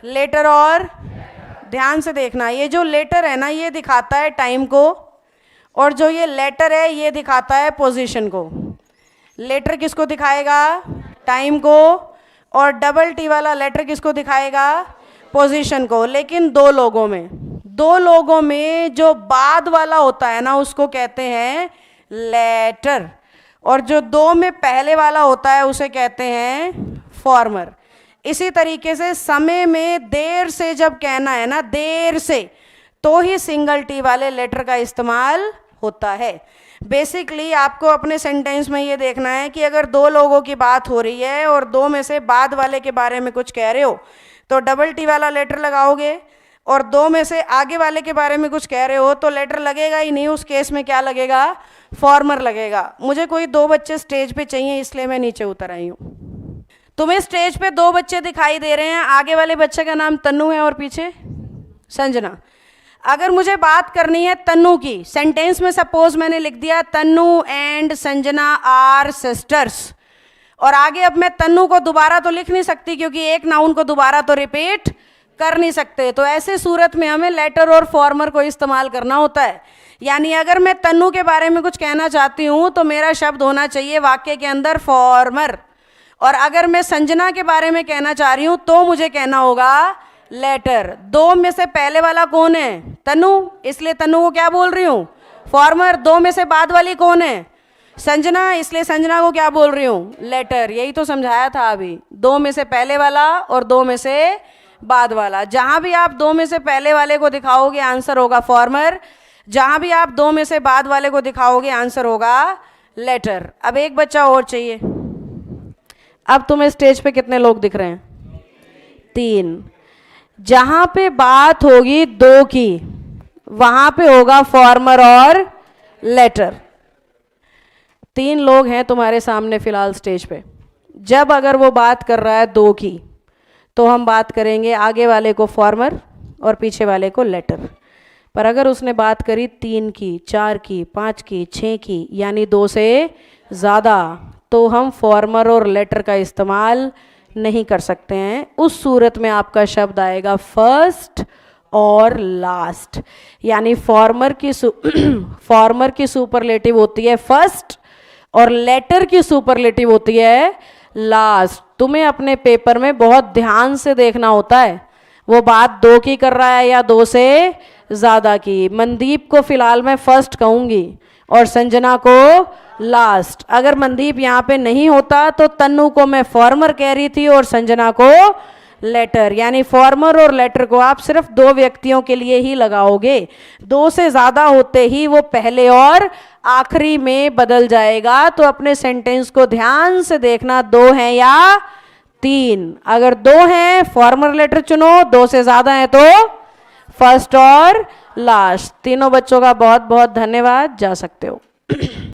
Letter और ध्यान से देखना, ये जो लेटर है ना ये दिखाता है टाइम को, और जो ये लेटर है ये दिखाता है पोजीशन को। लेटर किसको दिखाएगा? टाइम को, और डबल टी वाला लेटर किसको दिखाएगा? पोजीशन को। लेकिन दो लोगों में जो बाद वाला होता है ना उसको कहते हैं लेटर, और जो दो में पहले वाला होता है उसे कहते हैं फॉर्मर। इसी तरीके से समय में देर से जब कहना है ना, देर से, तो ही सिंगल टी वाले लेटर का इस्तेमाल होता है। बेसिकली आपको अपने सेंटेंस में ये देखना है कि अगर दो लोगों की बात हो रही है और दो में से बाद वाले के बारे में कुछ कह रहे हो तो डबल टी वाला लेटर लगाओगे, और दो में से आगे वाले के बारे में कुछ कह रहे हो तो लेटर लगेगा ही नहीं, उस केस में क्या लगेगा? फॉर्मर लगेगा। मुझे कोई दो बच्चे स्टेज पे चाहिए इसलिए मैं नीचे उतर आई हूँ। तुम्हें स्टेज पे दो बच्चे दिखाई दे रहे हैं, आगे वाले बच्चे का नाम तन्नू है और पीछे संजना। अगर मुझे बात करनी है तन्नू की, सेंटेंस में सपोज मैंने लिख दिया Tannu and Sanjana are sisters, और आगे अब मैं तन्नू को दोबारा तो लिख नहीं सकती क्योंकि एक नाउन को दोबारा तो रिपीट कर नहीं सकते, तो ऐसे सूरत में हमें लेटर और फॉर्मर को इस्तेमाल करना होता है। यानी अगर मैं तन्नू के बारे में कुछ कहना चाहती हूँ तो मेरा शब्द होना चाहिए वाक्य के अंदर फॉर्मर, और अगर मैं संजना के बारे में कहना चाह रही हूँ तो मुझे कहना होगा लेटर। दो में से पहले वाला कौन है? तन्नू, इसलिए तन्नू को क्या बोल रही हूँ? फॉर्मर। दो में से बाद वाली कौन है? संजना, इसलिए संजना को क्या बोल रही हूँ? लेटर। यही तो समझाया था अभी, दो में से पहले वाला और दो में से बाद वाला। जहां भी आप दो में से पहले वाले को दिखाओगे आंसर होगा फॉर्मर, जहां भी आप दो में से बाद वाले को दिखाओगे आंसर होगा लेटर। अब एक बच्चा और चाहिए। अब तुम्हें स्टेज पे कितने लोग दिख रहे हैं? 3। जहां पे बात होगी दो की वहां पे होगा फॉर्मर और लेटर। 3 लोग हैं तुम्हारे सामने फिलहाल स्टेज पे। जब अगर वो बात कर रहा है दो की तो हम बात करेंगे आगे वाले को फॉर्मर और पीछे वाले को लेटर। पर अगर उसने बात करी 3 की, 4 की, 5 की, 6 की, यानी 2 से ज़्यादा, तो हम फॉर्मर और लेटर का इस्तेमाल नहीं कर सकते हैं। उस सूरत में आपका शब्द आएगा फर्स्ट और लास्ट। यानी फॉर्मर की सुपरलेटिव होती है फर्स्ट और लेटर की सुपरलेटिव होती है लास्ट। तुम्हें अपने पेपर में बहुत ध्यान से देखना होता है वो बात 2 की कर रहा है या 2 से ज़्यादा की। मनदीप को फिलहाल मैं फर्स्ट कहूँगी और संजना को लास्ट। अगर मनदीप यहाँ पे नहीं होता तो तन्नू को मैं फॉर्मर कह रही थी और संजना को लेटर। यानी फॉर्मर और लेटर को आप सिर्फ 2 व्यक्तियों के लिए ही लगाओगे। 2 से ज़्यादा होते ही वो पहले और आखिरी में बदल जाएगा। तो अपने सेंटेंस को ध्यान से देखना, 2 हैं या 3। अगर 2 हैं फॉर्मर लेटर चुनो, 2 से ज़्यादा है तो फर्स्ट और लास्ट। तीनों बच्चों का बहुत बहुत धन्यवाद, जा सकते हो।